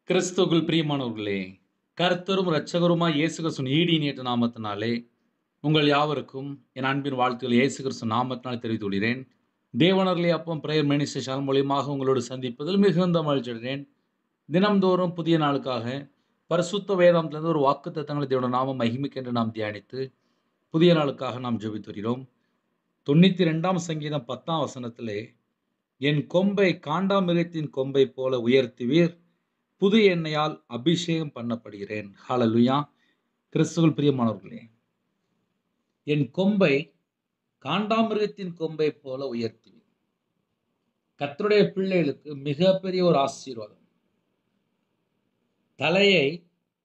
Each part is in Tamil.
கிறிஸ்துவுக்குள் பிரியமானவர்களே, கர்த்தரும் இரட்சகருமாய் இயேசு கிறிஸ்துவின் ஈடியேற்ற நாமத்தினாலே உங்கள் யாவருக்கும் என் அன்பின் வாழ்த்துக்களை இயேசு கிறிஸ்து நாமத்தினால் தெரிவித்துக் கொள்கிறேன். தேவனர்களே அப்பம் பிரேயர் மினிஸ்ட்ரி மூலியமாக உங்களோடு சந்திப்பதில் மிகுந்த மகிழ்ச்சி அடைகிறேன். தினம்தோறும் புதிய நாளுக்காக பரிசுத்த வேதாந்தத்திலிருந்து ஒரு வாக்குத்தத்தங்களை தேவனுடைய நாமம் மகிமைக்கென்று நாம் தியானித்து புதிய நாளுக்காக நாம் ஜெபித்து வருகிறோம். 92ஆம் சங்கீதம் 10ஆம் வசனத்திலே, என் கொம்பை காண்டாமிருகத்தின் கொம்பை போல உயர்த்துவீர், புது எண்ணெயால் அபிஷேகம் பண்ணப்படுகிறேன். ஹல்லேலூயா. கிறிஸ்துவுக்குள் பிரியமானவர்களே, என் கொம்பை காண்டாமிருகத்தின் கொம்பை போல உயர்த்துவீர். கர்த்தருடைய பிள்ளைகளுக்கு மிகப்பெரிய ஒரு ஆசீர்வாதம். தலையை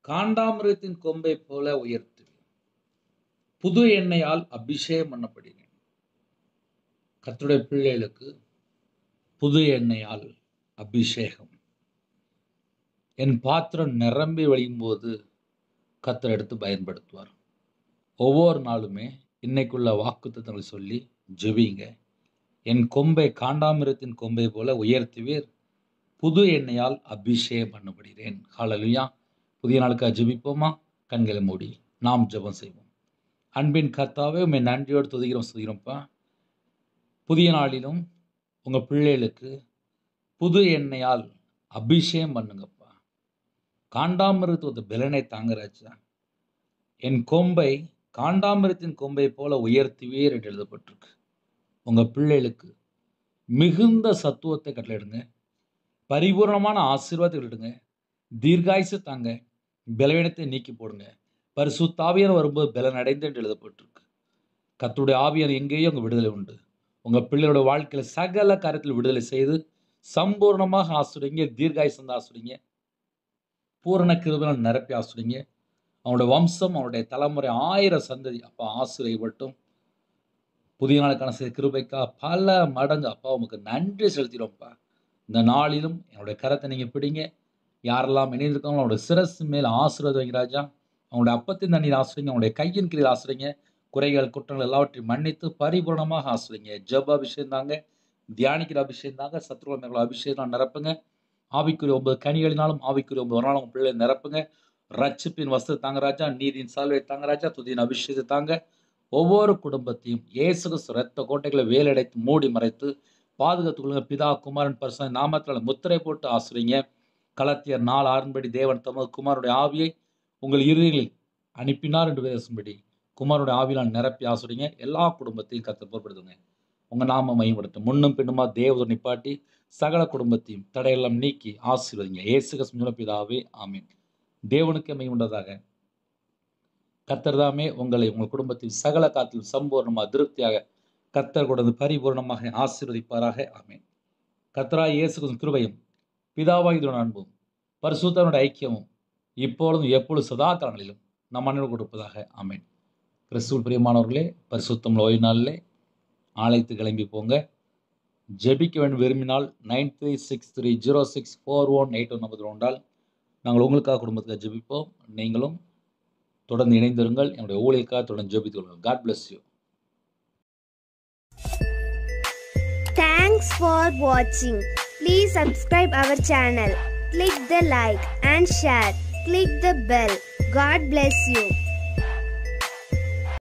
காண்டாமிருகத்தின் கொம்பை போல உயர்த்துவீர், புது எண்ணெயால் அபிஷேகம் பண்ணப்படுகிறேன். கர்த்தருடைய பிள்ளைகளுக்கு புது எண்ணெயால் அபிஷேகம். என் பாத்திரம் நிரம்பி வழியும் போது கர்த்தர் எடுத்து பயன்படுத்துவார். ஒவ்வொரு நாளுமே இன்னைக்குள்ள வாக்குத்தத்தங்களை சொல்லி ஜெபிங்க. என் கொம்பை காண்டாமிருகத்தின் கொம்பை போல உயர்த்துவீர், புது எண்ணெயால் அபிஷேகம் பண்ணப்படுகிறேன். ஹல்லேலூயா. புதிய நாளுக்காக ஜெபிப்போமா? கண்களை மூடி நாம் ஜெபம் செய்வோம். அன்பின் கர்த்தாவே, உம்மை நன்றியோடு துதிக்கிறோம்ப்பா. புதிய நாளிலும் உங்கள் பிள்ளைகளுக்கு புது எண்ணெயால் அபிஷேகம் பண்ணுங்கப்பா. காண்டாமிருகத்து பலனை தாங்கராச்சா. என் கொம்பை காண்டாமிருகத்தின் கொம்பை போல உயர்த்துவீர் என்று எழுதப்பட்டிருக்கு. உங்கள் பிள்ளைகளுக்கு மிகுந்த சத்துவத்தை கட்டளையிடுங்க, பரிபூர்ணமான ஆசீர்வாதத்தை கட்டளையிடுங்க, தீர்காயுசு தாங்க, பலவீனத்தை நீக்கி போடுங்க. பரிசுத்த ஆவியானவர் வரும்போது பலன் அடைந்து என்று எழுதப்பட்டிருக்கு. கர்த்தருடைய ஆவியானவர் எங்கேயோ உங்கள் விடுதலை உண்டு. உங்கள் பிள்ளையோட வாழ்க்கையில் சகல காரியத்தில் விடுதலை செய்து சம்பூர்ணமாக ஆசிரியங்க, தீர்காயுசந்த ஆசிரியங்க, பூரண கிருபையால் நிரப்பி ஆசிரியங்க. அவனுடைய வம்சம், அவனுடைய தலைமுறை 1000 சந்ததி அப்பா ஆசீர்வதிக்கப்பட்டும். புதிய நாளுக்கான செய்த கிருபைக்கா பல மடங்கு அப்பா உமக்கு நன்றி செலுத்திடும்ப்பா. இந்த நாளிலும் என்னுடைய கரத்தை நீங்கள் பிடிங்க. யாரெல்லாம் இணைந்திருக்காங்களோ அவனுடைய சிரசு மேல் ஆசீர்வாதம் வைங்க ராஜா. அவனுடைய அப்பத்தின் தண்ணீர் ஆசிரியங்க, அவனுடைய கையின் கீழ் ஆசிரியங்க. குறைகள் குற்றங்கள் எல்லாவற்றையும் மன்னித்து பரிபூர்ணமாக ஆசிரியங்க. ஜெப அபிஷேகம் தாங்க, தியானிக்கிற அபிஷேகம் தாங்க, சத்ருவ மேல அபிஷேகம் நிரப்புங்க. ஆவிக்குரிய 9 கனிகளினாலும் ஆவிக்குரிய 9 ஒரு நாள் உங்கள் பிள்ளை நிரப்புங்க. ரட்சிப்பின் வஸ்திரத்தை தாங்க ராஜா, நீதியின் சால்வை தாங்க ராஜா, துதியின் அபிஷேகத்தை தாங்க. ஒவ்வொரு குடும்பத்தையும் இயேசு கிறிஸ்து இரத்த கோட்டைகளை வேலடைத்து மூடி மறைத்து பாதுகாத்துக்கொள்ளுங்க. பிதா குமாரன் பரிசுத்த நாமத்தினால் முத்திரை போட்டு ஆசிரியங்க. கலாத்தியர் 4:6 தேவன் தமது குமாரனுடைய ஆவியை உங்கள் இருதயங்களில் அனுப்பினார் என்று பேசும்படி குமாரனுடைய ஆவியால் நிரப்பி ஆசிரியங்க. எல்லா குடும்பத்தையும் கர்த்தர் பொறுப்படுத்துங்க. உங்கள் நாம மையப்படுத்தும். முன்னும் பின்னுமா தேவதை நிப்பாட்டி சகல குடும்பத்தையும் தடையெல்லாம் நீக்கி ஆசீர்வதிங்க. இயேசு கிறிஸ்து பிதாவே, ஆமீன். தேவனுக்கு மையுண்டதாக. கர்த்தர் தாமே உங்களை உங்கள் குடும்பத்தில் சகல காத்திலும் சம்பூர்ணமாக திருப்தியாக கர்த்தர் கொடுத்து பரிபூர்ணமாக ஆசீர்வதிப்பாராக. ஆமீன். கர்த்தராகிய இயேசு கிறிஸ்துவின் கிருபையும் பிதாவாகிய அன்பும் பரிசுத்தனுடைய ஐக்கியமும் இப்பொழுதும் எப்பொழுது சதா காலங்களிலும் நம் அனைவரும் கொடுப்பதாக. ஆமீன். கிறிஸ்துவுக்குள் பிரியமானவர்களே, பரிசுத்தம் ஓய்வு நாளிலே ஆலயத்து கிளம்பி போங்க. ஜெபிக்க வேண்டும் விரும்பினால் 9363064181 நம்பர் உண்டால் நாங்கள் உங்களுக்காக குடும்பத்துக்காக ஜெபிப்போம். நீங்களும் தொடர்ந்து இணைந்திருங்கள். என்னுடைய ஊழியக்காக தொடர்ந்து ஜெபித்துக் கொள்ளுங்கள். God bless you. Thanks for watching. Please subscribe our channel. Click the like and share. Click the bell. God bless you.